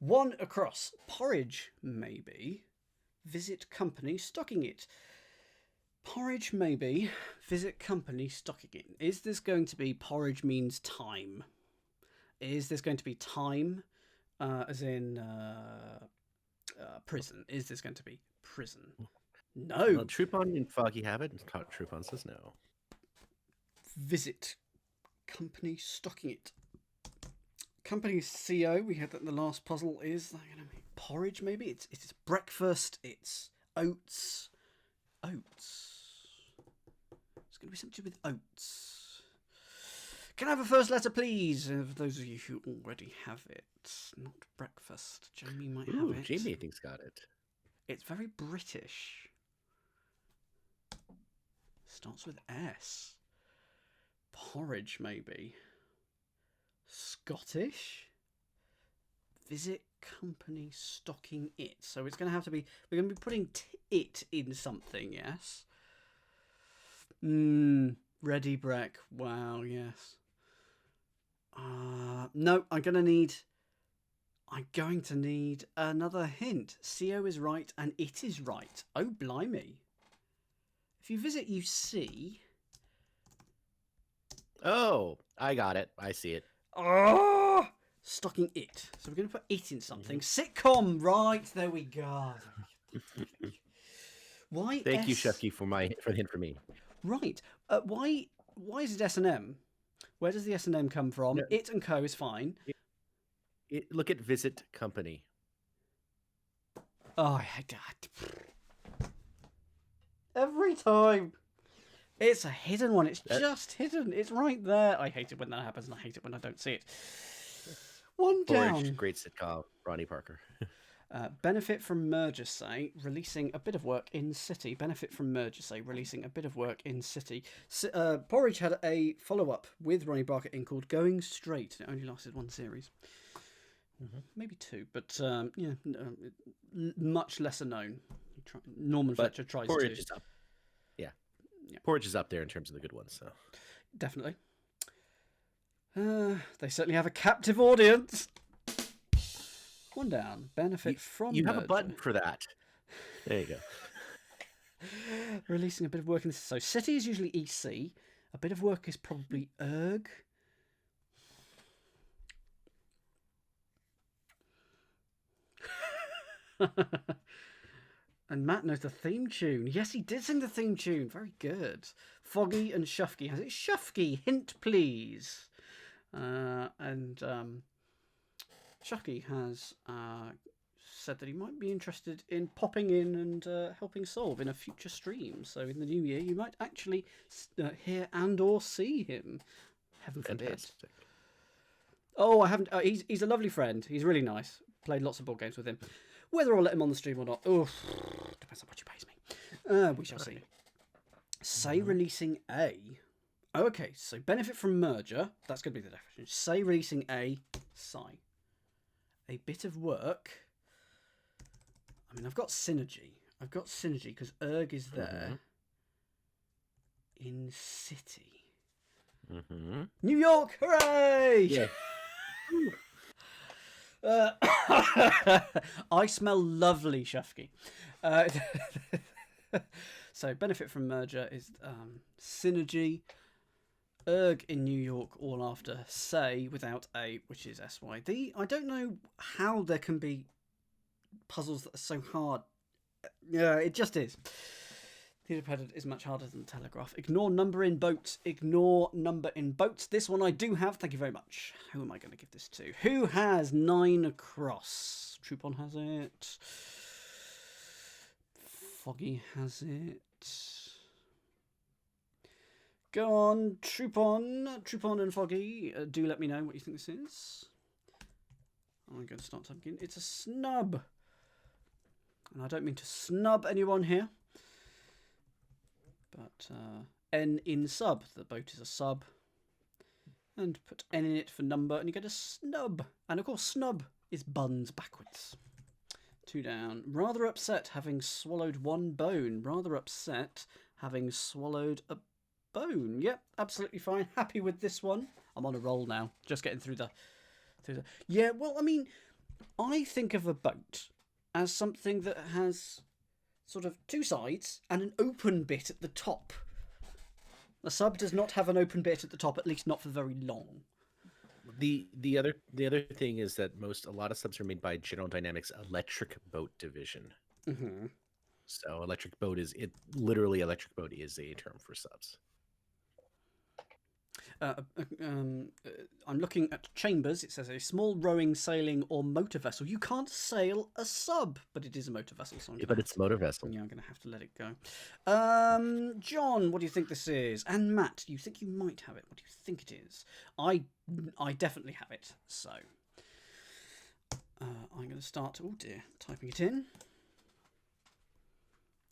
1 across. Porridge, maybe. Visit company stocking it. Porridge, maybe. Visit company stocking it. Is this going to be porridge means time? Is this going to be time, as in prison? Is this going to be prison? No. Well, Troupon and Foggy have it. Troupon says no. Visit company stocking it. Company CO, we had that in the last puzzle, is porridge maybe? It's breakfast, it's oats. Oats. It's going to be something to do with oats. Can I have a first letter, please? For those of you who already have it. Not breakfast. Jamie might have it. Jamie, I think's got it. It's very British. Starts with S. Porridge, maybe. Scottish? Visit company stocking it. So it's going to have to be... We're going to be putting it in something, yes? Ready Breck. Wow, yes. No, I'm going to need another hint. CO is right and it is right. Oh, blimey. If you visit, you see... Oh, I got it. I see it. Oh! Stocking it. So we're going to put it in something. Sitcom. Right, there we go. Why? Thank you, Shefky, for the hint for me. Right. Why is it S&M? Where does the S&M come from? No. It and co is fine. Look at visit company. Oh, I hate that. Every time. It's a hidden one. It's just hidden. It's right there. I hate it when that happens, and I hate it when I don't see it. One down. Great sitcom, Ronnie Parker. Benefit from merger, say, releasing a bit of work in City. Benefit from merger, say, releasing a bit of work in City. Porridge had a follow-up with Ronnie Parker in called Going Straight. It only lasted 1 series. Maybe 2, but much lesser known. Norman Fletcher tries Porridge to... is up. Yeah. Porridge is up there in terms of the good ones. So definitely. They certainly have a captive audience. 1 down. Benefit from You have merger. a button for that. There you go. Releasing a bit of work in this. So City is usually EC. A bit of work is probably ERG. And Matt knows the theme tune. Yes, he did sing the theme tune. Very good. Foggy and Shufky has it. Shufky, hint please. And Shufky has said that he might be interested in popping in and helping solve in a future stream. So in the new year, you might actually hear and or see him. Heaven forbid. Fantastic. Oh, I haven't. He's a lovely friend. He's really nice. Played lots of board games with him. Whether I'll let him on the stream or not, depends on what you pays me. We shall see. Say releasing a. Oh, okay, so benefit from merger. That's going to be the definition. Say releasing a sigh. A bit of work. I mean, I've got synergy. Because ERG is there. In City. New York, hooray! Yeah. I smell lovely, Shufky. So benefit from merger is synergy. ERG in New York, all after say without a, which is SYD. I don't know how there can be puzzles that are so hard. Yeah, it just is. The Independent is much harder than the Telegraph. Ignore number in boats. Ignore number in boats. This one I do have. Thank you very much. Who am I going to give this to? Who has 9 across? Troupon has it. Foggy has it. Go on, Troupon. Troupon and Foggy. Do let me know what you think this is. I'm going to start typing in. It's a snub. And I don't mean to snub anyone here. But N in sub. The boat is a sub. And put N in it for number, and you get a snub. And of course, snub is buns backwards. 2 down. Rather upset having swallowed 1 bone. Rather upset having swallowed a bone. Yep, absolutely fine. Happy with this one. I'm on a roll now. Just getting through the. Yeah, well, I mean, I think of a boat as something that has sort of two sides and an open bit at the top. A sub does not have an open bit at the top, at least not for very long. The other thing is that a lot of subs are made by General Dynamics Electric Boat Division. Mm-hmm. So electric boat literally electric boat is a term for subs. I'm looking at chambers. It says a small rowing, sailing, or motor vessel. You can't sail a sub, but it is a motor vessel. So but it's motor vessel. Yeah, I'm going to have to let it go. John, what do you think this is? And Matt, do you think you might have it? What do you think it is? I definitely have it. So I'm going to start. Oh dear, typing it in.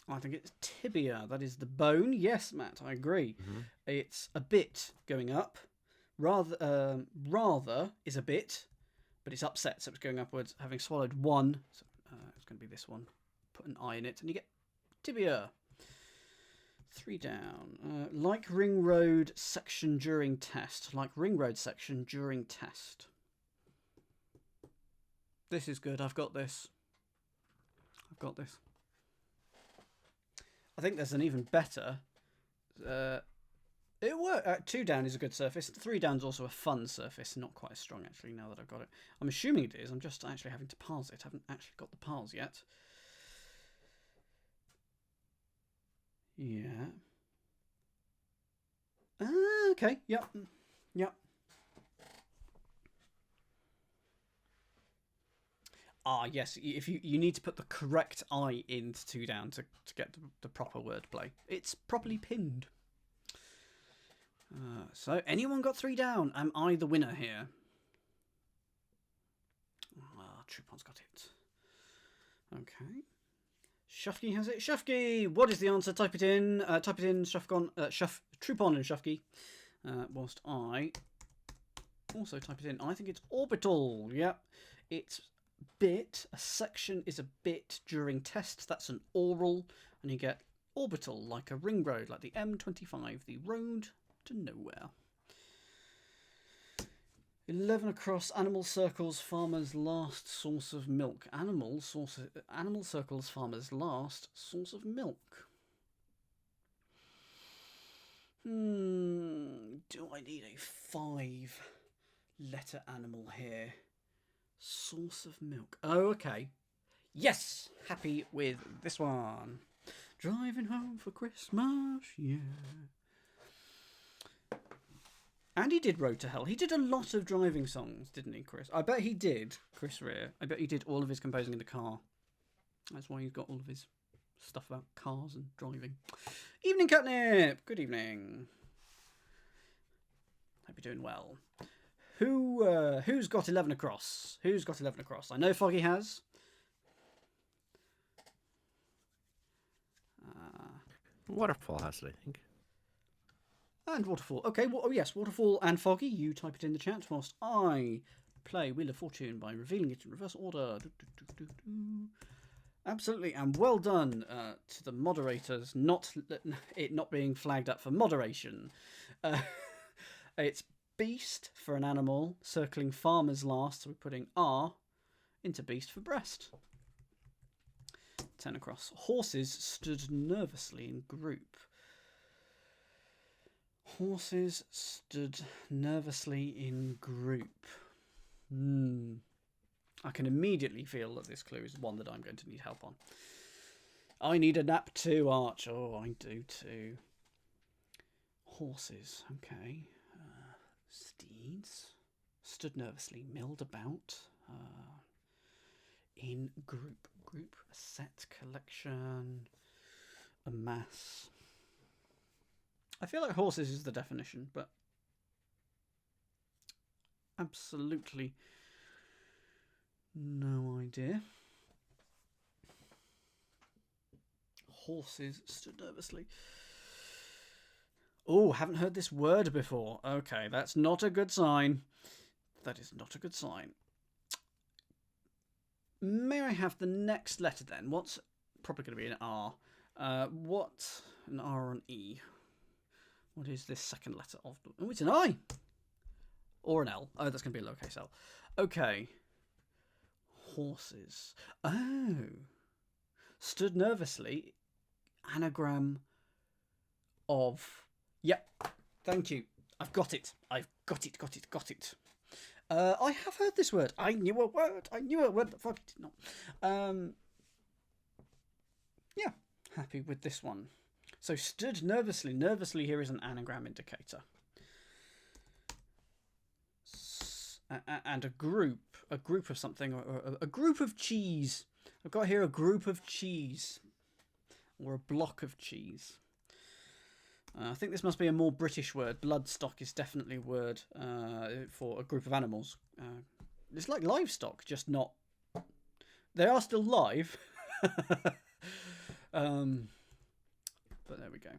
I think it's tibia. That is the bone. Yes, Matt, I agree. Mm-hmm. It's a bit going up. Rather is a bit, but it's upset, so it's going upwards. Having swallowed one, so, it's going to be this one. Put an I in it, and you get tibia. 3 down. Like ring road section during test. Like ring road section during test. This is good. I've got this. I think there's an even better. It worked. 2 down is a good surface. 3 down is also a fun surface. Not quite as strong, actually, now that I've got it. I'm assuming it is. I'm just actually having to parse it. I haven't actually got the parse yet. Yeah. Okay. Yep. Yes, if you need to put the correct I into 2 down to get the proper wordplay. It's properly pinned. So, anyone got 3 down? Am I the winner here? Trupon's got it. Okay. Shufky has it. Shufky! What is the answer? Type it in. Trupon and Shufky. Whilst I also type it in. I think it's orbital. Yep. It's bit. A section is a bit during test. That's an oral. And you get orbital, like a ring road, like the M25, the road to nowhere. 11 across. Animal circles farmer's last source of milk. Animal circles farmer's last source of milk. Do I need a 5-letter animal here? Source of milk. Oh, okay. Yes! Happy with this one. Driving home for Christmas, yeah. And he did Road to Hell. He did a lot of driving songs, didn't he, Chris? I bet he did, Chris Rea. I bet he did all of his composing in the car. That's why he's got all of his stuff about cars and driving. Evening, Catnip! Good evening. Hope you're doing well. Who's got 11 across? Who's got 11 across? I know Foggy has. Waterfall has it, I think. And Waterfall. Okay, well, oh yes, Waterfall and Foggy. You type it in the chat whilst I play Wheel of Fortune by revealing it in reverse order. Absolutely, and well done to the moderators, it not being flagged up for moderation. It's beast for an animal, circling farmer's last, so we're putting R into beast for breast. 10 across. Horses stood nervously in group. Horses stood nervously in group. I can immediately feel that this clue is one that I'm going to need help on. I need a nap too, Arch. Oh, I do too. Horses, okay. Steeds stood nervously, milled about. In group. A set, collection, a mass. I feel like horses is the definition, but absolutely no idea. Horses stood nervously. Oh, haven't heard this word before. Okay, that's not a good sign. That is not a good sign. May I have the next letter then? What's probably going to be an R? What an R or an E? What is this second letter of? Oh, it's an I! Or an L. Oh, that's going to be a lowercase L. Okay. horses. Oh. Stood nervously. Anagram of... Yep. Thank you. I've got it. I've got it. I have heard this word. I knew a word, but fuck, I did not. Yeah. Happy with this one. So stood nervously. Nervously here is an anagram indicator. And a group of something, or a group of cheese. I've got here a group of cheese, or a block of cheese. I think this must be a more British word. Bloodstock is definitely a word for a group of animals. It's like livestock, just not... They are still live. But there we go.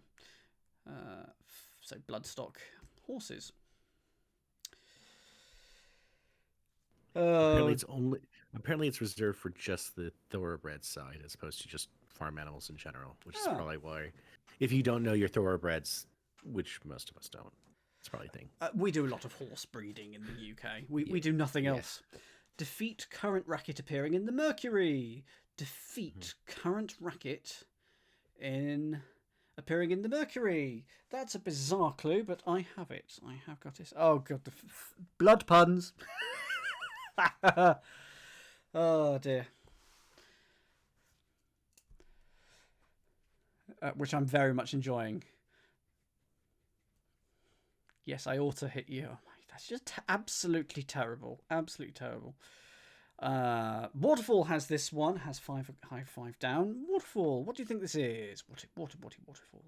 So bloodstock, horses. Apparently it's reserved for just the thoroughbred side as opposed to just farm animals in general, which is probably why, if you don't know your thoroughbreds, which most of us don't, it's probably a thing. We do a lot of horse breeding in the UK. We do nothing else. Defeat current racket appearing in the Mercury. Defeat current racket appearing in the Mercury. That's a bizarre clue, but I have it. I have got it. Oh god, the blood puns. Oh dear. Which I'm very much enjoying. Yes, I ought to hit you. Oh, that's just absolutely terrible. Absolutely terrible. Waterfall has this one. Has high five down. Waterfall. What do you think this is? Waterfall.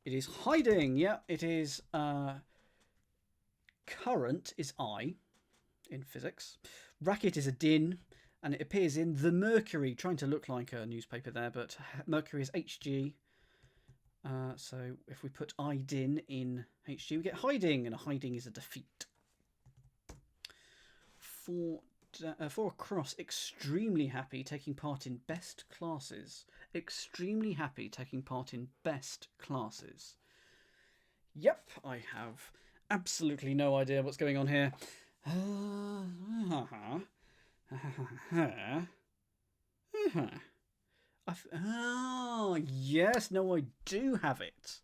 It is hiding. Yeah, it is. Current is I in physics. Racket is a din, and it appears in the Mercury. Trying to look like a newspaper there, but Mercury is HG. So if we put idin in HG, we get hiding, and a hiding is a defeat. For across, extremely happy taking part in best classes. Extremely happy taking part in best classes. Yep, I have absolutely no idea what's going on here. Oh, yes, no, I do have it.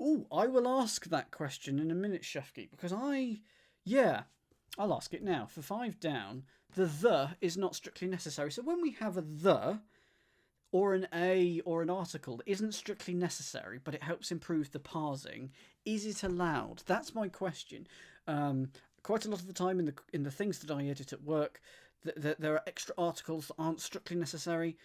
Oh, I will ask that question in a minute, Shefki, because I'll ask it now. For 5 down, the is not strictly necessary. So when we have a the, or an a, or an article that isn't strictly necessary, but it helps improve the parsing, is it allowed? That's my question. Quite a lot of the time in the things that I edit at work, there are extra articles that aren't strictly necessary.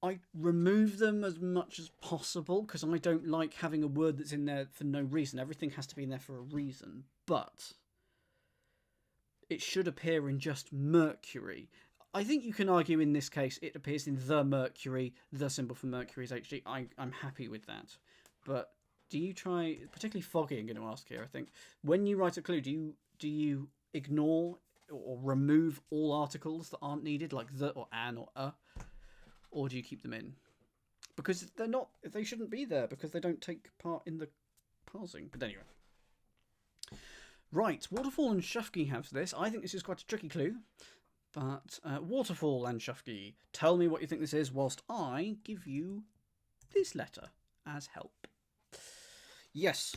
I remove them as much as possible because I don't like having a word that's in there for no reason. Everything has to be in there for a reason, but it should appear in just Mercury. I think you can argue in this case it appears in the Mercury. The symbol for Mercury is HG. I'm happy with that. But do you try, particularly Foggy, I'm going to ask here, I think, when you write a clue, do you ignore or remove all articles that aren't needed, like the or an or a? Or do you keep them in? Because they shouldn't be there because they don't take part in the parsing. But anyway. Right, Waterfall and Shufki have this. I think this is quite a tricky clue. But Waterfall and Shufki, tell me what you think this is whilst I give you this letter as help. Yes.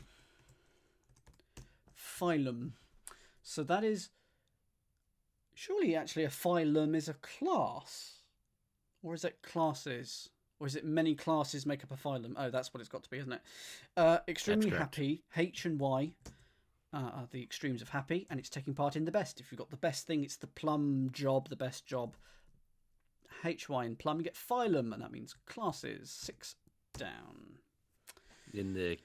Phylum. So that is... Surely actually a phylum is a class. Or is it classes? Or is it many classes make up a phylum? Oh, that's what it's got to be, isn't it? Extremely happy. H and Y are the extremes of happy, and it's taking part in the best. If you've got the best thing, it's the plum job, the best job. H, Y, and plum, you get phylum, and that means classes. 6 down. In the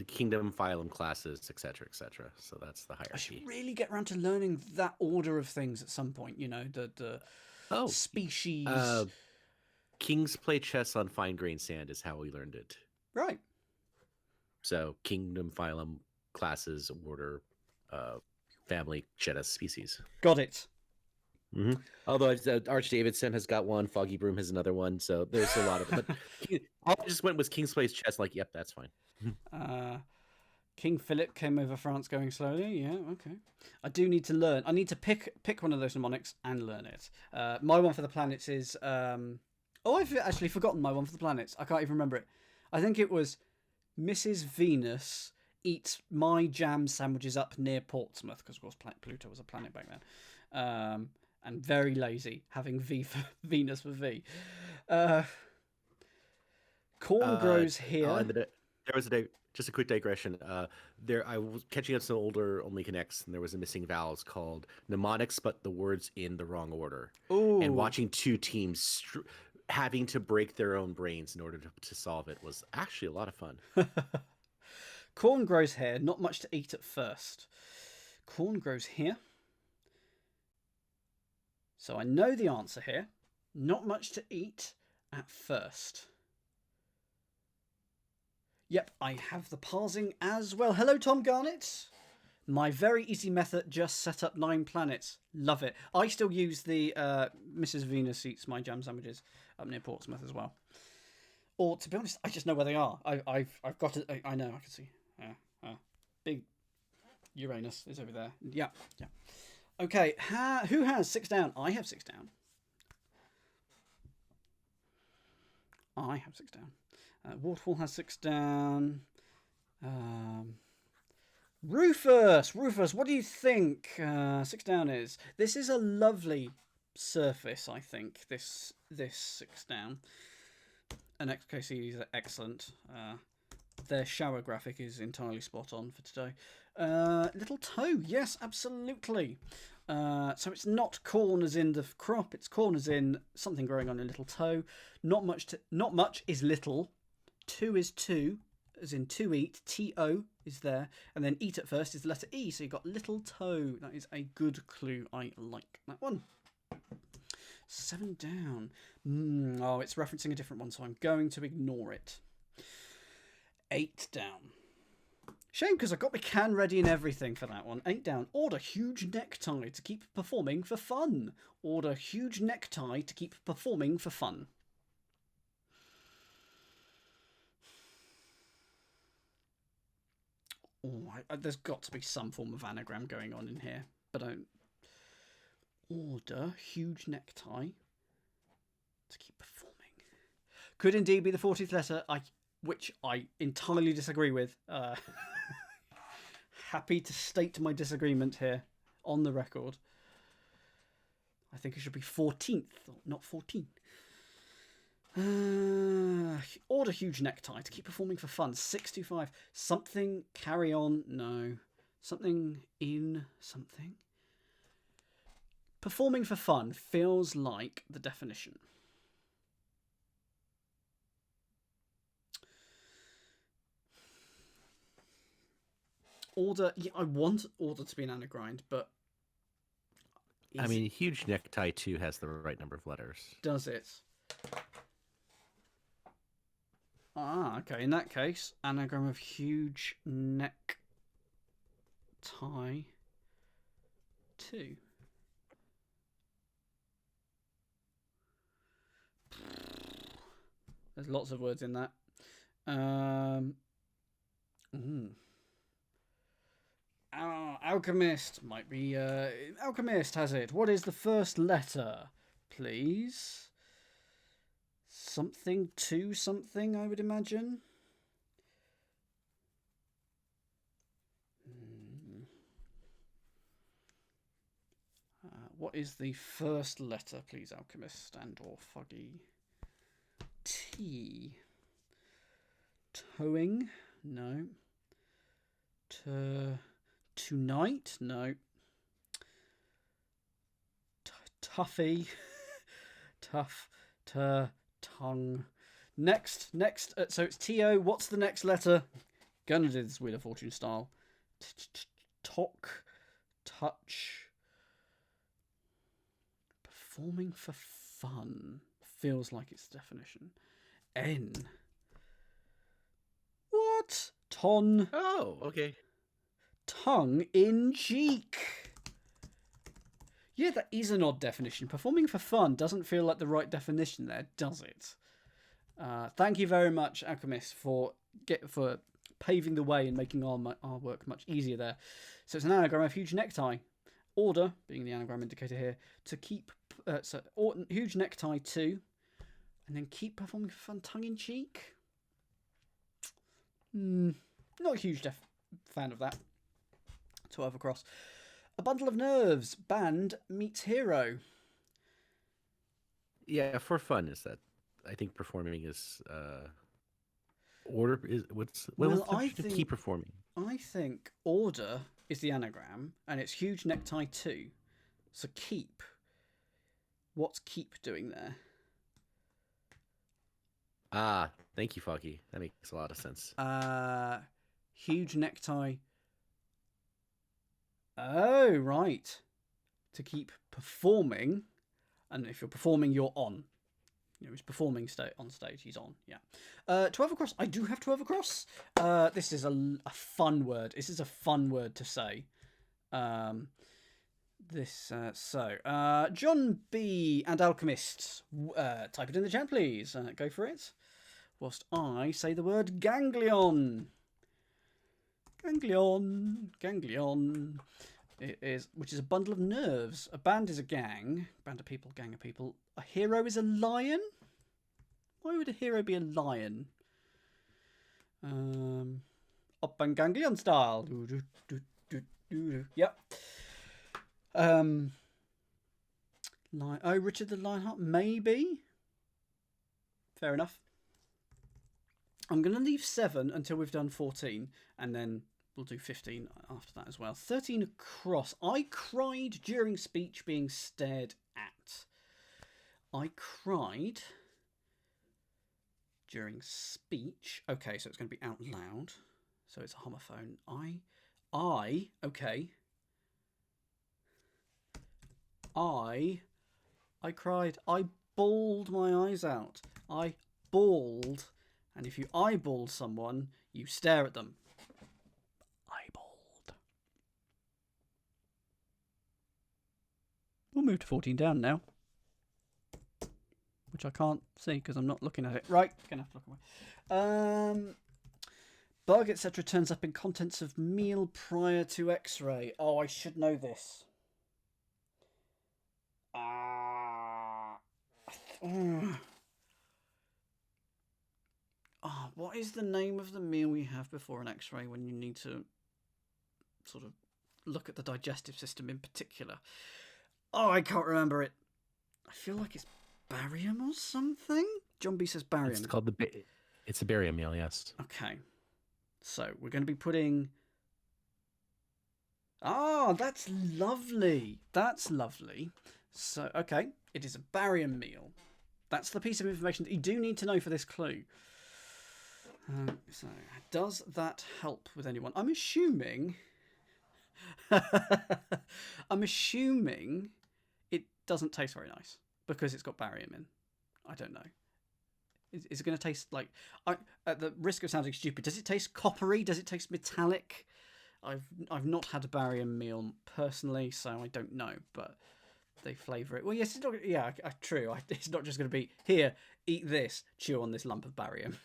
kingdom, phylum, classes, etc., etc. So that's the hierarchy. I should really get around to learning that order of things at some point. You know, the species. Kings play chess on fine grained sand is how we learned it. Right. So kingdom, phylum, classes, order, family, genus, species. Got it. Mm-hmm. Although Arch Davidson has got one, Foggy Broom has another one, so there's a lot of it. But all I just went was King's Place chess. Like, yep, that's fine. King Philip came over France going slowly. Yeah, okay. I do need to learn. I need to pick one of those mnemonics and learn it. My one for the planets is. I've actually forgotten my one for the planets. I can't even remember it. I think it was Mrs. Venus eats my jam sandwiches up near Portsmouth, because of course Pluto was a planet back then. And very lazy, having V for Venus for V. Corn grows here. There was just a quick digression. I was catching up some older Only Connects, and there was a missing vowels called mnemonics, but the words in the wrong order. Ooh. And watching two teams having to break their own brains in order to solve it was actually a lot of fun. Corn grows here, not much to eat at first. Corn grows here. So I know the answer here. Not much to eat at first. Yep, I have the parsing as well. Hello, Tom Garnett. My very easy method, just set up 9 planets. Love it. I still use the Mrs. Venus eats my jam sandwiches up near Portsmouth as well. Or, to be honest, I just know where they are. I've got it. I know, I can see. Big Uranus is over there. Yeah. Okay, who has 6 down? I have 6 down. I have 6 down. Waterfall has 6 down. Rufus, what do you think 6 down is? This is a lovely surface, I think, this 6 down. And XKC is excellent. Their shower graphic is entirely spot on for today. Little toe, yes, absolutely. So it's not corn as in the crop, it's corn as in something growing on a little toe. Not much is little. 2 is 2, as in to eat. T-O is there. And then eat at first is the letter E, so you've got little toe. That is a good clue. I like that one. 7 down. Oh, it's referencing a different one, so I'm going to ignore it. 8 down. Shame, because I got my can ready and everything for that one. 8 down. Order huge necktie to keep performing for fun. Order huge necktie to keep performing for fun. Oh, there's got to be some form of anagram going on in here, but I don't. Order huge necktie to keep performing. Could indeed be the 40th letter, which I entirely disagree with. Happy to state my disagreement here on the record. I think it should be 14th, not 14. Order huge necktie to keep performing for fun. 625. Something carry on. No. Something in something. Performing for fun feels like the definition. Order. Yeah, I want order to be an anagram, but I mean, huge necktie too has the right number of letters. Does it? Ah, okay. In that case, anagram of huge neck tie 2. There's lots of words in that. Alchemist might be. Alchemist has it. What is the first letter, please? Something to something, I would imagine. What is the first letter, please, Alchemist and or Foggy? T. Towing? No. Tonight? No. Tuffy. Tough. Tongue. Next. So it's T-O. What's the next letter? Gonna do this Wheel of Fortune style. Talk. Touch. Performing for fun. Feels like its definition. N. What? Ton. Oh, okay. Tongue in cheek. Yeah, that is an odd definition. Performing for fun doesn't feel like the right definition there, does it? Thank you very much, Alchemist, for paving the way and making our work much easier there. So it's an anagram of huge necktie. Order, being the anagram indicator here, to keep... huge necktie 2, and then keep performing for fun tongue-in-cheek? Not a huge fan of that. 12 across. A bundle of nerves. Band meets hero. Yeah, for fun is that. I think performing is order is what's I think keep performing. I think order is the anagram, and it's huge necktie 2. So keep. What's keep doing there? Ah, thank you, Foggy. That makes a lot of sense. Huge necktie. Oh, right. To keep performing, and if you're performing, you're on. You know, he's performing on stage. He's on. Yeah. 12 across. I do have 12 across. This is a fun word. This is a fun word to say. John B and Alchemist, type it in the chat, please. Go for it. Whilst I say the word ganglion. Ganglion. It is, which is a bundle of nerves. A band is a gang. Band of people, gang of people. A hero is a lion? Why would a hero be a lion? Up and ganglion style. Yep. Richard the Lionheart? Maybe? Fair enough. I'm going to leave 7 until we've done 14, and then we'll do 15 after that as well. 13 across. I cried during speech being stared at. I cried during speech. Okay, so it's going to be out loud. So it's a homophone. Okay. I cried. I bawled my eyes out. I bawled. And if you eyeball someone, you stare at them. Eyeballed. We'll move to 14 down now. Which I can't see because I'm not looking at it. Right, gonna have to look away. Bug, etc. turns up in contents of meal prior to X-ray. Oh, I should know this. What is the name of the meal we have before an X-ray when you need to sort of look at the digestive system in particular? Oh, I can't remember it. I feel like it's barium or something. John B says barium. It's called it's a barium meal, yes. Okay. So we're going to be putting... Oh, that's lovely. That's lovely. So, okay. It is a barium meal. That's the piece of information that you do need to know for this clue. So, does that help with anyone? I'm assuming... I'm assuming it doesn't taste very nice because it's got barium in. I don't know. Is it going to taste like... at the risk of sounding stupid, does it taste coppery? Does it taste metallic? I've not had a barium meal personally, so I don't know, but they flavour it. Well, yes, it's not... Yeah, true. It's not just going to be, here, eat this, chew on this lump of barium.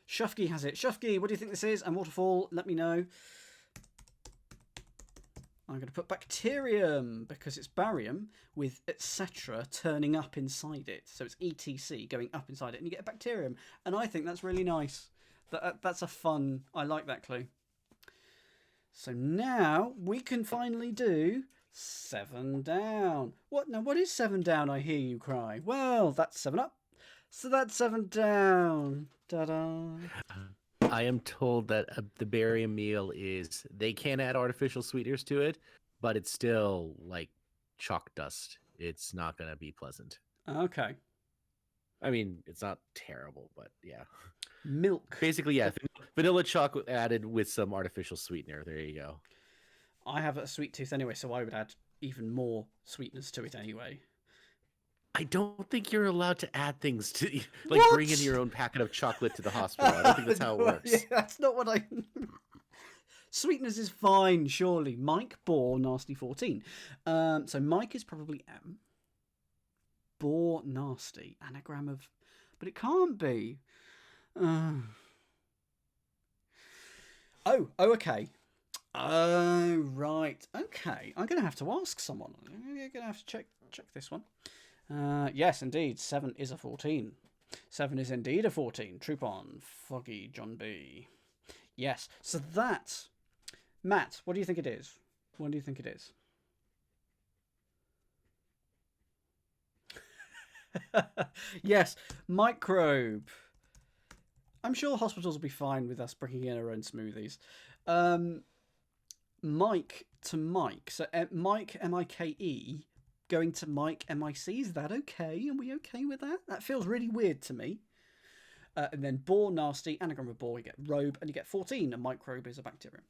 Shufky has it. Shufky, what do you think this is? And Waterfall, let me know. I'm going to put bacterium because it's barium with etc. turning up inside it. So it's ETC going up inside it and you get a bacterium. And I think that's really nice. That's a fun... I like that clue. So now we can finally do 7 down. What? Now, what is 7 down, I hear you cry? Well, that's 7 up. So that's 7 down. Ta-da. I am told that the barium meal is, they can add artificial sweeteners to it, but it's still like chalk dust. It's not going to be pleasant. Okay. I mean, it's not terrible, but yeah. Milk. Basically, yeah. Vanilla chocolate added with some artificial sweetener. There you go. I have a sweet tooth anyway, so I would add even more sweetness to it anyway. I don't think you're allowed to add things to, like, What? bring in your own packet of chocolate to the hospital. I don't think that's how it works. Yeah, that's not what I... Sweetness is fine, surely. Mike, Boar, Nasty 14. So Mike is probably M. Boar, Nasty. Anagram of... But it can't be. Oh, okay. Oh, right. Okay. I'm going to have to ask someone. I'm going to have to check this one. Yes, indeed. 7 is a 14. 7 is indeed a 14. Troop on. Foggy John B. Yes. So that... Matt, what do you think it is? What do you think it is? Yes, microbe. I'm sure hospitals will be fine with us bringing in our own smoothies. Mike to Mike. So Mike, M-I-K-E, going to Mike, M-I-C. Is that okay? Are we okay with that? That feels really weird to me. And then Boar, Nasty, anagram of Boar, you get robe, and you get 14. A microbe is a bacterium.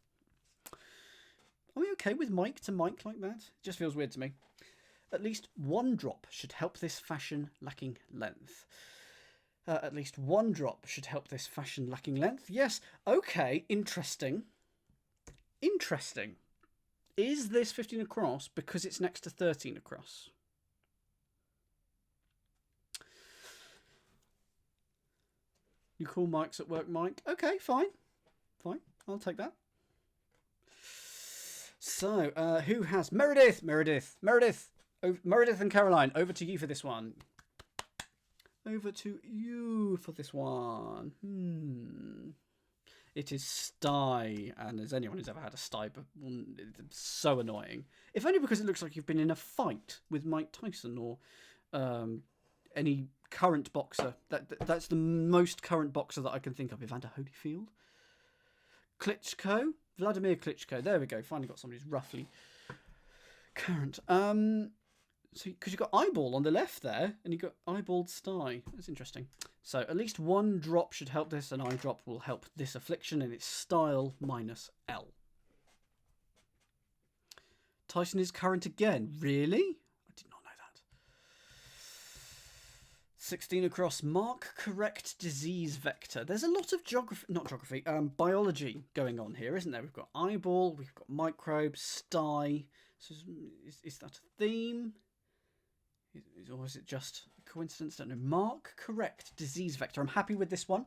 Are we okay with Mike to Mike like that? It just feels weird to me. At least one drop should help this fashion lacking length. At least one drop should help this fashion lacking length. Yes, okay, interesting. Interesting. Is this 15 across because it's next to 13 across? You call Mike's at work, Mike? Okay, fine. Fine, I'll take that. So, who has... Meredith and Caroline, over to you for this one. Over to you for this one. It is sty, and as anyone who's ever had a sty, it's so annoying. If only because it looks like you've been in a fight with Mike Tyson or any current boxer. That's the most current boxer that I can think of. Evander Holyfield? Klitschko? Vladimir Klitschko. There we go. Finally got somebody who's roughly current. So, because you've got eyeball on the left there, and you've got eyeballed sty. That's interesting. So, at least one drop should help this. An eye drop will help this affliction, and it's style minus L. Tyson is current again. Really? I did not know that. 16 across. Mark correct disease vector. There's a lot of biology going on here, isn't there? We've got eyeball, we've got microbe, sty. So, is that a theme? Or is it just a coincidence? Don't know. Mark correct disease vector. I'm happy with this one.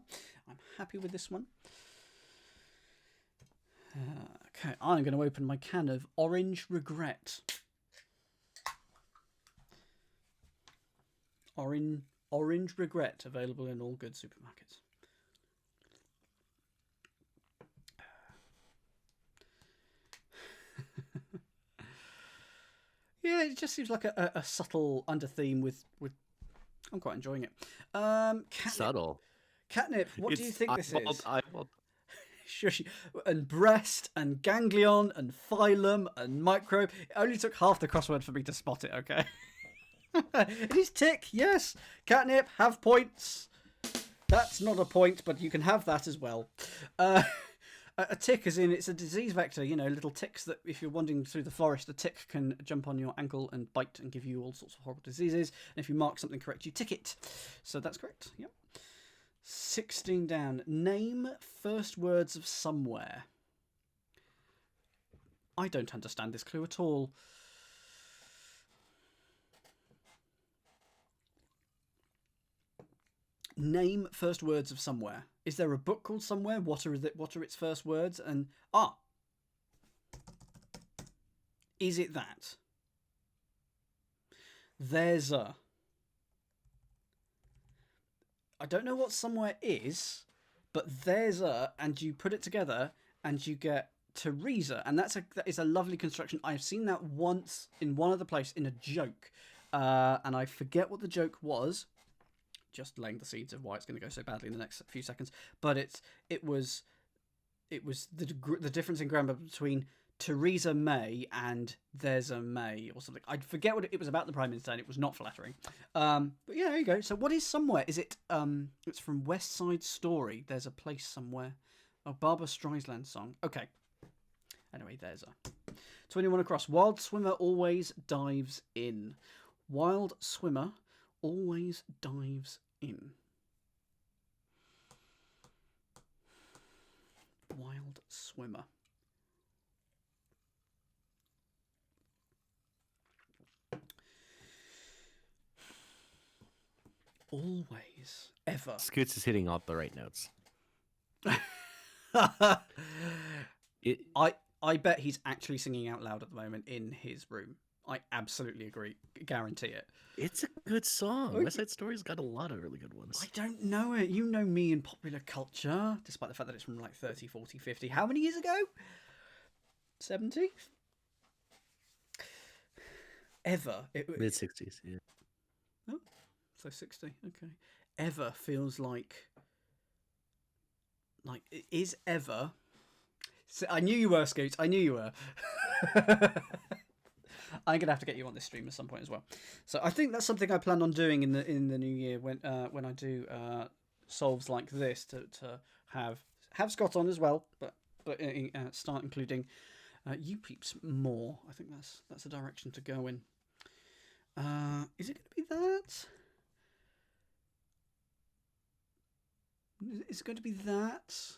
Okay, I'm going to open my can of orange regret. Orange regret, available in all good supermarkets. Yeah, it just seems like a subtle under theme with. I'm quite enjoying it. Catnip. Subtle. Catnip. What do you think this is? Eyeball. Shush. And breast and ganglion and phylum and microbe. It only took half the crossword for me to spot it. Okay. It is tick. Yes. Catnip. Have points. That's not a point, but you can have that as well. A tick, as in it's a disease vector, you know, little ticks that if you're wandering through the forest, a tick can jump on your ankle and bite and give you all sorts of horrible diseases. And if you mark something correct, you tick it. So that's correct. Yep. 16 down. Name first words of somewhere. I don't understand this clue at all. Name first words of somewhere. Is there a book called Somewhere? What are its first words? And is it that? There's a. I don't know what somewhere is, but there's a, and you put it together and you get Teresa, and that is a lovely construction. I've seen that once in one other place in a joke, and I forget what the joke was. Just laying the seeds of why it's going to go so badly in the next few seconds. But it was the difference in grammar between Theresa May and There's a May or something. I forget what it was about the Prime Minister, and it was not flattering. But yeah, there you go. So what is somewhere? Is it it's from West Side Story. There's a place somewhere. Oh, Barbra Streisand song. Okay. Anyway, there's a 21 across. Wild swimmer always dives in. Wild swimmer always dives in. Wild swimmer. always, ever. Scoots is hitting all the right notes. I bet he's actually singing out loud at the moment in his room. I absolutely agree. Guarantee it. It's a good song. West Side Story's got a lot of really good ones. I don't know it. You know me in popular culture, despite the fact that it's from like 30, 40, 50. How many years ago? 70? Ever. Mid-60s, yeah. Oh, so 60. Okay. Ever feels like is ever... So I knew you were, Scoots. I knew you were. I'm gonna have to get you on this stream at some point as well. So I think that's something I plan on doing in the new year when I do solves like this to have Scott on as well, but start including you peeps more. I think that's a direction to go in. Is it going to be that? Is it going to be that?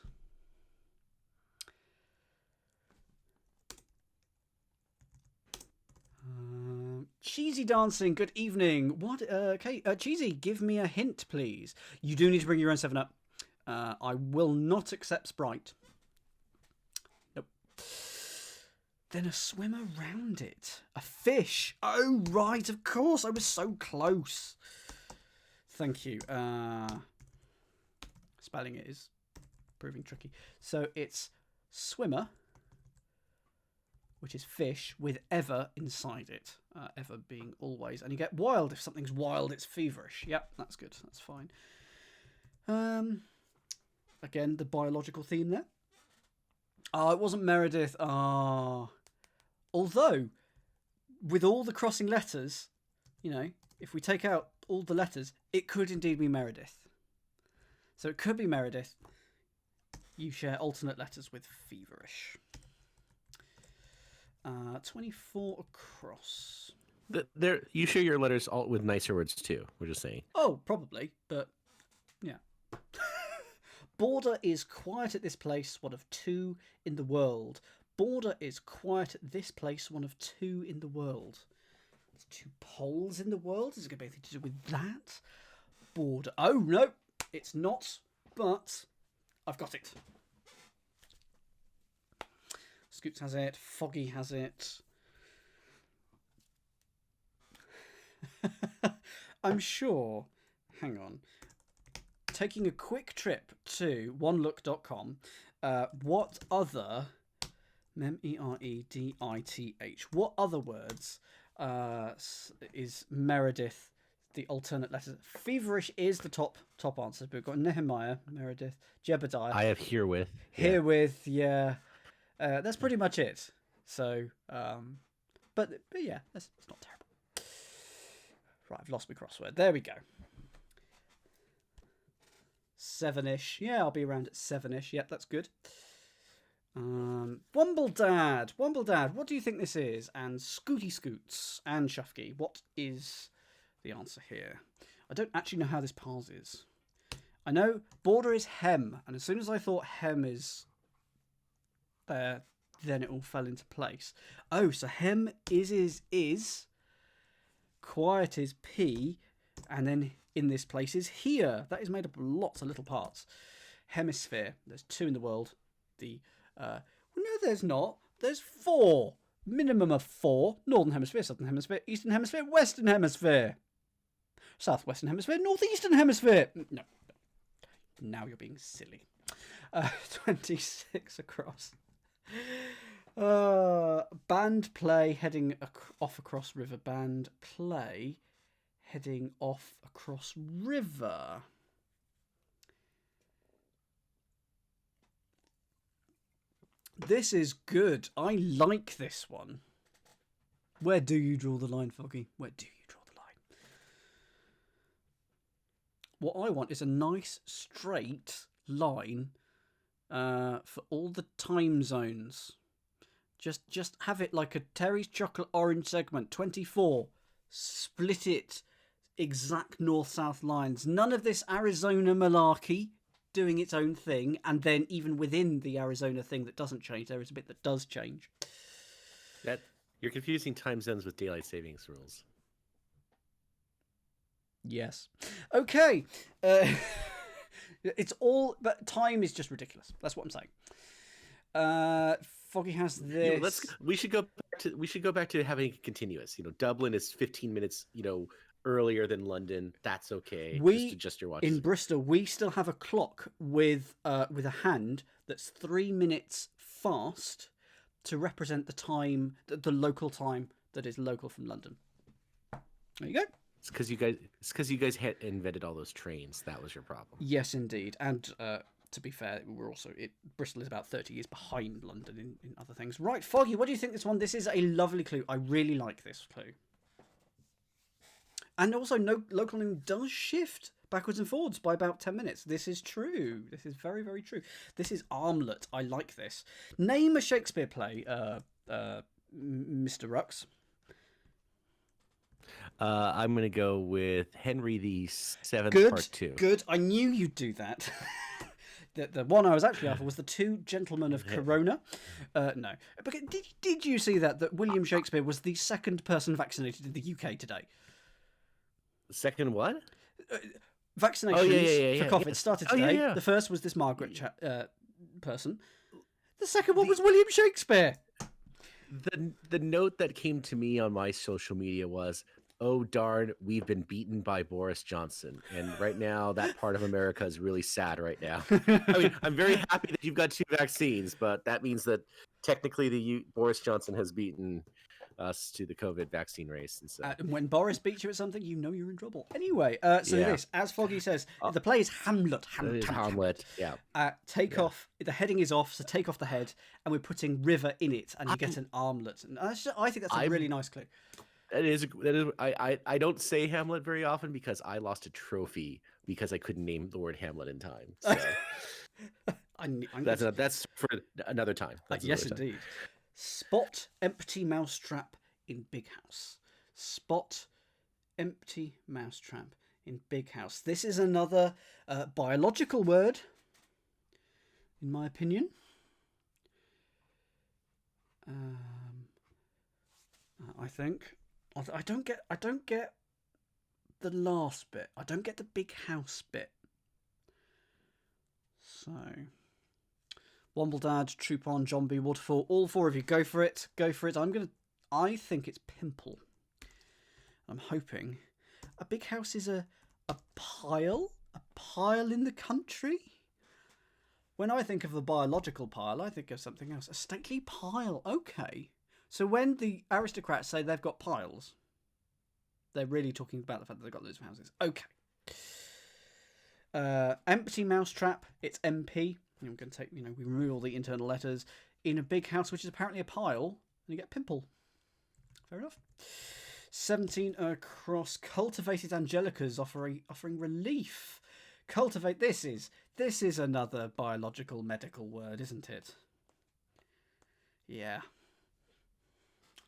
Cheesy dancing. Good evening. What? Okay, Cheesy, give me a hint, please. You do need to bring your own 7-Up. I will not accept Sprite. Nope. Then a swim around it. A fish. Oh, right, of course. I was so close. Thank you. Spelling it is proving tricky. So it's swimmer, which is fish, with ever inside it. Ever being always. And you get wild. If something's wild, it's feverish. Yep, that's good. That's fine. Again, the biological theme there. Oh, it wasn't Meredith. Although, with all the crossing letters, you know, if we take out all the letters, it could indeed be Meredith. So it could be Meredith. You share alternate letters with feverish. 24 across. You share your letters all with nicer words too. We're just saying. Oh, probably, but yeah. Border is quiet at this place, one of 2 in the world. Border is quiet at this place, one of 2 in the world. There's 2 poles in the world. Is it going to be anything to do with that? Border. Oh, no, it's not, but I've got it. Scoots has it. Foggy has it. I'm sure. Hang on. Taking a quick trip to onelook.com. What other Meredith? What other words is Meredith the alternate letters? Feverish is the top answer. We've got Nehemiah, Meredith, Jebediah. I have herewith. Herewith, yeah. That's pretty much it. So, but yeah, that's not terrible. Right, I've lost my crossword. There we go. 7-ish. Yeah, I'll be around at 7-ish. Yep, that's good. Wombledad. What do you think this is? And Scooty Scoots and Shufky. What is the answer here? I don't actually know how this parses. I know border is hem, and as soon as I thought hem is there, then it all fell into place. Oh, so hem is. Quiet is P, and then in this place is here. That is made up of lots of little parts. Hemisphere. There's 2 in the world. No, there's not. There's 4. Minimum of 4. Northern Hemisphere, Southern Hemisphere, Eastern Hemisphere, Western Hemisphere. Southwestern Hemisphere, Northeastern Hemisphere. No. Now you're being silly. 26 across. Band play heading off across river. Band play heading off across river. This is good. I like this one. Where do you draw the line, Foggy? Where do you draw the line? What I want is a nice straight line for all the time zones. Just have it like a Terry's Chocolate Orange segment. 24. Split it. Exact north-south lines. None of this Arizona malarkey doing its own thing. And then even within the Arizona thing that doesn't change, there is a bit that does change. You're confusing time zones with daylight savings rules. Yes. Okay. It's all, but time is just ridiculous. That's what I'm saying. Foggy has this. We should go back to having it continuous. Dublin is 15 minutes, earlier than London. That's okay. Just adjust your watches. In Bristol, we still have a clock with a hand that's 3 minutes fast to represent the time, the local time that is local from London. There you go. It's because you guys had invented all those trains. That was your problem. Yes, indeed. And to be fair, Bristol is about 30 years behind London in other things. Right, Foggy, what do you think this one? This is a lovely clue. I really like this clue. And also, no local name does shift backwards and forwards by about 10 minutes. This is true. This is very, very true. This is Armlet. I like this. Name a Shakespeare play, Mr. Rux. I'm going to go with Henry VII Part 2. Good. I knew you'd do that. The one I was actually after was The Two Gentlemen of Corona. No. But did you see that William Shakespeare was the second person vaccinated in the UK today? Second what? Vaccinations for COVID started today. Yeah. The first was this Margaret person. The second one was William Shakespeare. The note that came to me on my social media was, "Oh darn, we've been beaten by Boris Johnson." And right now, that part of America is really sad right now. I mean, I'm very happy that you've got 2 vaccines, but that means that technically Boris Johnson has beaten us to the COVID vaccine race. And so, when Boris beats you at something, you know you're in trouble. Anyway, this, as Foggy says, the play is Hamlet. Hamlet. Yeah. Off. The heading is off, so take off the head, and we're putting river in it, and you get an armlet. And I think that's a really nice clue. That is. I don't say Hamlet very often because I lost a trophy because I couldn't name the word Hamlet in time. So that's for another time. Yes, indeed. Spot empty mousetrap in big house. Spot empty mousetrap in big house. This is another biological word, in my opinion. I think I don't get the last bit. I don't get the big house bit. So, Wombledad, Troupon, John B, Waterfall, all 4 of you, go for it. Go for it. I think it's Pimple. I'm hoping. A big house is a pile? A pile in the country? When I think of the biological pile, I think of something else. A stately pile. Okay. So when the aristocrats say they've got piles, they're really talking about the fact that they've got loads of houses. Okay. Empty mousetrap, it's MP. I'm going to take, we remove all the internal letters. In a big house, which is apparently a pile, and you get Pimple. Fair enough. 17 across. Cultivated Angelicas offering relief. Cultivate, this is another biological medical word, isn't it? Yeah.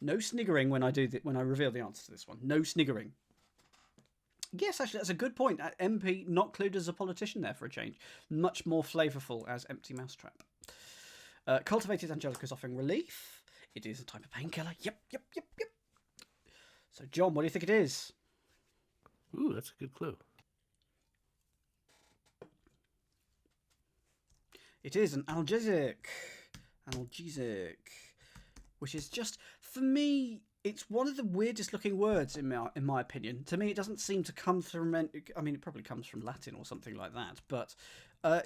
No sniggering when I reveal the answer to this one. No sniggering. Yes, actually, that's a good point. MP not clued as a politician there for a change. Much more flavourful as empty mousetrap. Cultivated Angelicas offering relief. It is a type of painkiller. Yep. So, John, what do you think it is? Ooh, that's a good clue. It is an analgesic. Which is just, for me, it's one of the weirdest looking words in my opinion. To me, it doesn't seem to come from, I mean, it probably comes from Latin or something like that, but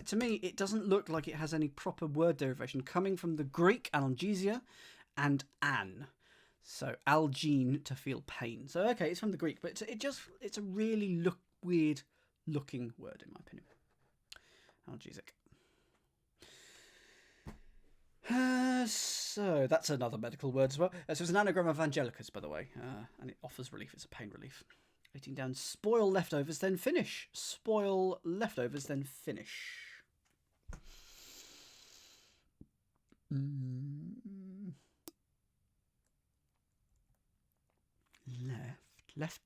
to me, it doesn't look like it has any proper word derivation coming from the Greek analgesia and an. So, algene, to feel pain. So, okay, it's from the Greek, but it's a really weird looking word in my opinion. Analgesic. So that's another medical word as well. So it's an anagram of Angelicus, by the way, and it offers relief. It's a pain relief. Writing down spoil leftovers, then finish. Spoil leftovers, then finish.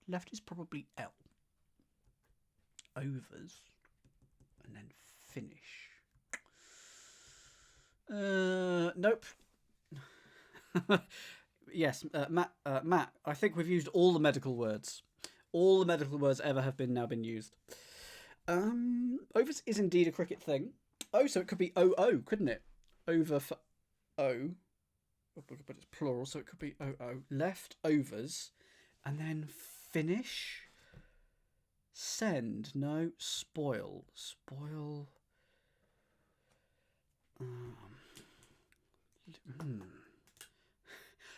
Left is probably L. Overs, and then finish. Nope. Yes, Matt, I think we've used all the medical words. All the medical words ever have now been used. Overs is indeed a cricket thing. Oh, so it could be OO, couldn't it? Over for O. But it's plural, so it could be OO. Leftovers. And then finish. Send. No. Spoil. Spoil.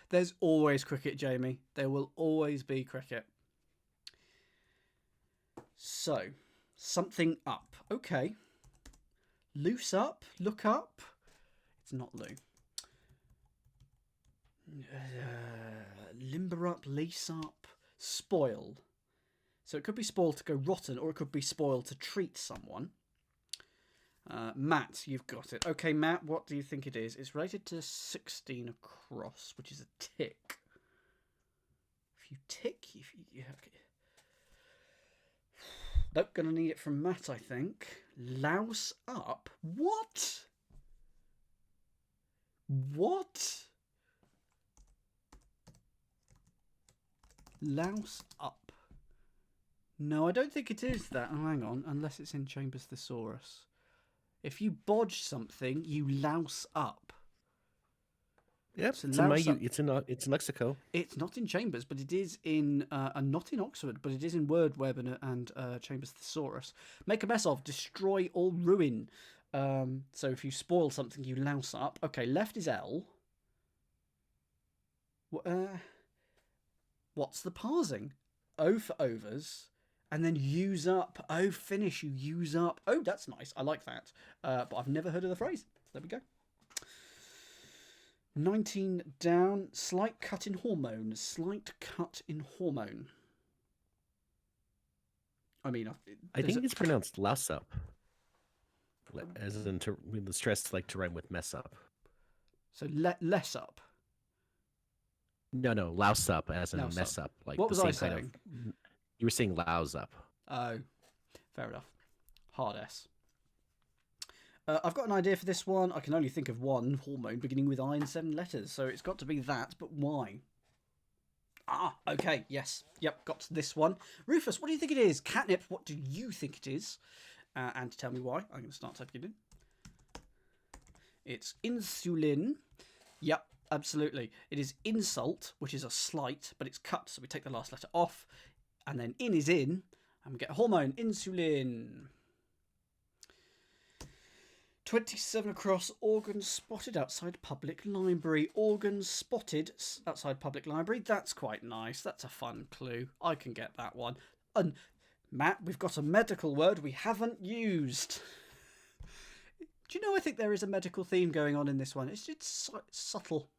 There's always cricket, Jamie. There will always be cricket. So, something up. Okay. Loose up. Look up. It's not Lou. Limber up. Lace up. Spoil. So it could be spoil to go rotten, or it could be spoil to treat someone. Matt, you've got it. Okay, Matt, what do you think it is? It's rated to 16 across, which is a tick. If you tick, okay. Nope, gonna need it from Matt, I think. Louse up? What? What? Louse up. No, I don't think it is that. Oh, hang on, unless it's in Chambers Thesaurus. If you bodge something, you louse up. Yep, So it's in Lexico. It's not in Chambers, but it is in, and not in Oxford, but it is in WordWeb and Chambers Thesaurus. Make a mess of, destroy or ruin. So if you spoil something, you louse up. Okay, left is L. What's the parsing? O for overs. And then use up. Oh, finish. You use up. Oh, that's nice. I like that. But I've never heard of the phrase. There we go. 19 down. Slight cut in hormone. Slight cut in hormone. I mean, I think it's pronounced louse up. As in with the stress like to rhyme with mess up. So less up. No, louse up as in mess up. Like what was I saying? You were saying louse up. Oh, fair enough. Hard S. I've got an idea for this one. I can only think of one hormone beginning with I in 7 letters, so it's got to be that, but why? Ah, okay, yes. Yep, got this one. Rufus, what do you think it is? Catnip, what do you think it is? And tell me why. I'm going to start typing it in. It's insulin. Yep, absolutely. It is insult, which is a slight, but it's cut, so we take the last letter off. And then in is in, and we get a hormone, insulin. 27 across, organs spotted outside public library. Organs spotted outside public library. That's quite nice. That's a fun clue. I can get that one. And Matt, we've got a medical word we haven't used. Do you know, I think there is a medical theme going on in this one. It's subtle.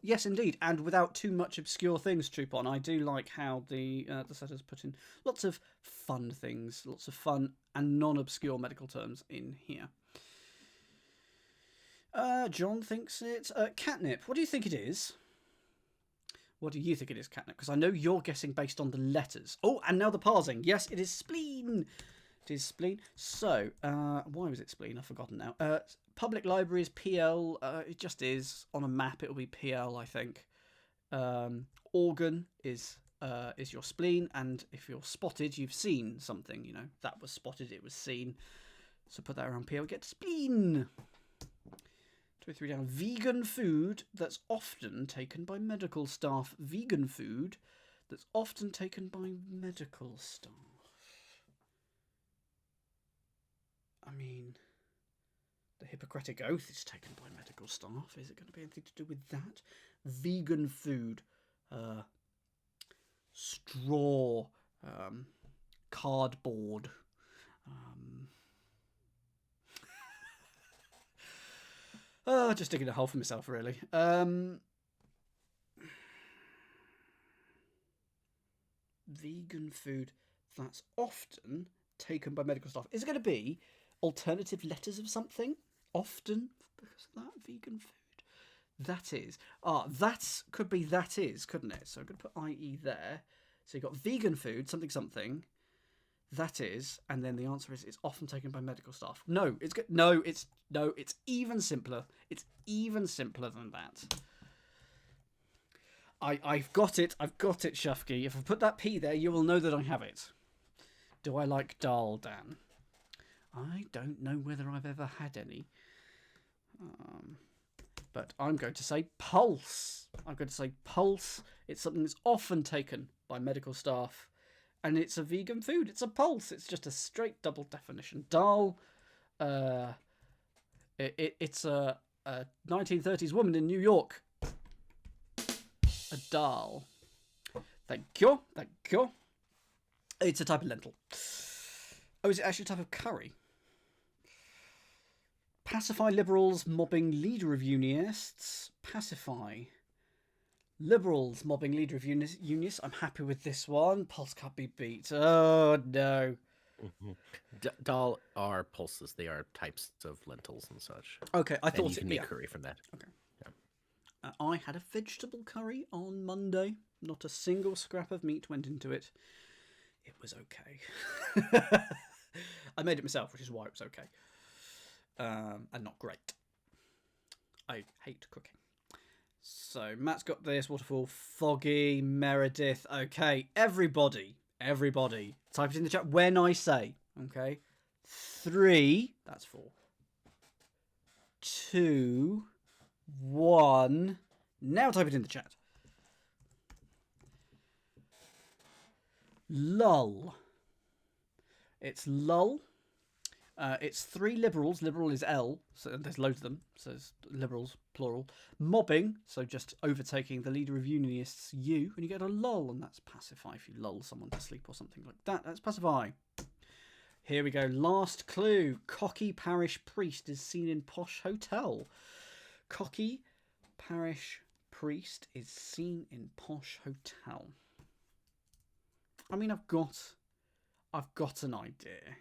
Yes, indeed, and without too much obscure things, Troopon. I do like how the setter's put in lots of fun things, lots of fun and non-obscure medical terms in here. John thinks it's catnip. What do you think it is? What do you think it is, catnip? Because I know you're guessing based on the letters. Oh, and now the parsing. Yes, it is spleen. It is spleen. So, why was it spleen? I've forgotten now. Public library is PL. It just is. On a map, it'll be PL, I think. Organ is your spleen, and if you're spotted, you've seen something. You know, that was spotted, it was seen. So put that around PL, get spleen. 23 down. Vegan food that's often taken by medical staff. Vegan food that's often taken by medical staff. I mean, the Hippocratic Oath is taken by medical staff. Is it going to be anything to do with that? Vegan food. Straw. Cardboard. Just digging a hole for myself, really. Vegan food that's often taken by medical staff. Is it going to be alternative letters of something? Often? Because of that, vegan food. That is. That could be that is, couldn't it? So I'm going to put IE there. So you've got vegan food, something, something. That is, and then the answer is it's often taken by medical staff. No, it's good. No, it's even simpler. It's even simpler than that. I've got it, Shufky. If I put that P there, you will know that I have it. Do I like dal, Dan? I don't know whether I've ever had any. But I'm going to say pulse. I'm going to say pulse. It's something that's often taken by medical staff. And it's a vegan food. It's a pulse. It's just a straight double definition. Dal. It's a 1930s woman in New York. A dal. Thank you. It's a type of lentil. Oh, is it actually a type of curry? Pacify Liberals mobbing leader of Unionists. Pacify Liberals mobbing leader of Unionists. I'm happy with this one. Pulse can't be beat. Oh, no. Dal are pulses. They are types of lentils and such. Okay, I thought you can make curry from that. Okay. Yeah. I had a vegetable curry on Monday. Not a single scrap of meat went into it. It was okay. I made it myself, which is why it was okay. And not great. I hate cooking. So Matt's got this. Waterfall, Foggy, Meredith. Okay, everybody, type it in the chat when I say. Okay, 3. That's 4. 2, 1. Now type it in the chat. Lull. It's lull. It's 3 liberals. Liberal is L, so there's loads of them. So it's liberals, plural. Mobbing, so just overtaking the leader of Unionists, U, and you get a lull, and that's pacify if you lull someone to sleep or something like that. That's pacify. Here we go. Last clue. Cocky parish priest is seen in posh hotel. Cocky parish priest is seen in posh hotel. I mean, I've got an idea.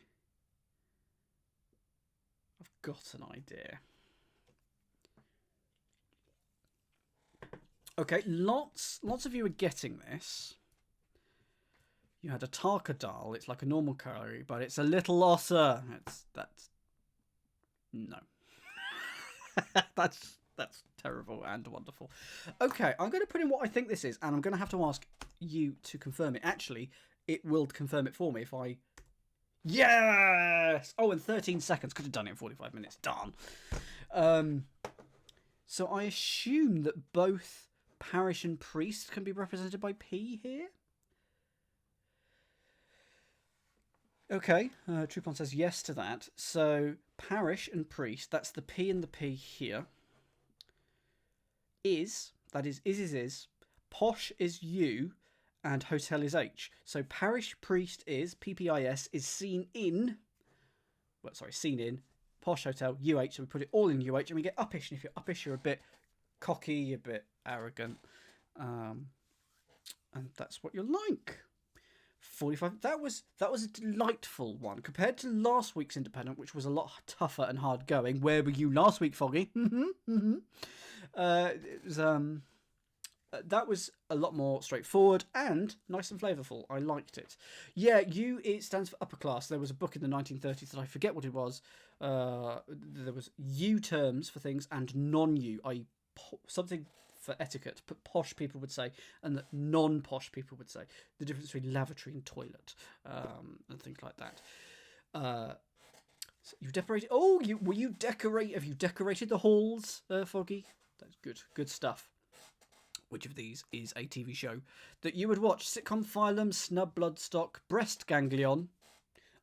Okay, lots of you are getting this. You had a tarka dal. It's like a normal curry, but it's a little otter. No. that's terrible and wonderful. Okay, I'm going to put in what I think this is, and I'm going to have to ask you to confirm it. Actually, it will confirm it for me if I... Yes! Oh, in 13 seconds. Could have done it in 45 minutes. Darn. So I assume that both parish and priest can be represented by P here. Okay, Trupon says yes to that. So parish and priest, that's the P and the P here. Is, posh is U, and hotel is H. So parish priest is, PPIS, is seen in, posh hotel, UH. So we put it all in UH and we get uppish. And if you're uppish, you're a bit cocky, you're a bit arrogant. And that's what you're like. 45. That was a delightful one compared to last week's Independent, which was a lot tougher and hard going. Where were you last week, Foggy? It was that was a lot more straightforward and nice and flavourful. I liked it. Yeah, it stands for upper class. There was a book in the 1930s that I forget what it was. There was U terms for things and non-U, i.e. something for etiquette, but posh people would say, and that non-posh people would say. The difference between lavatory and toilet, and things like that. So you decorated. Oh, have you decorated the halls, Foggy? That's good. Good stuff. Which of these is a TV show that you would watch? Sitcom phylum, snub bloodstock, breast ganglion,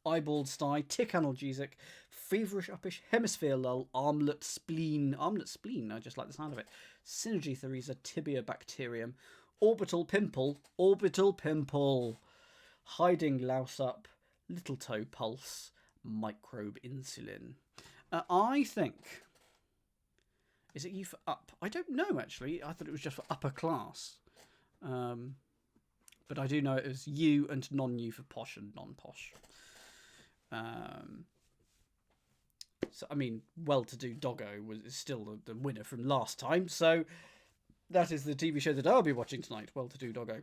eyeballed sty, tick analgesic, feverish uppish, hemisphere lull, armlet spleen. Armlet spleen, I just like the sound of it. Synergy theresa, tibia bacterium, orbital pimple, hiding louse up, little toe pulse, microbe insulin. I think... Is it U for up? I don't know, actually. I thought it was just for upper class. But I do know it was U and non-U for posh and non-posh. So, I mean, Well-to-Do Doggo is still the winner from last time. So that is the TV show that I'll be watching tonight, Well-to-Do Doggo.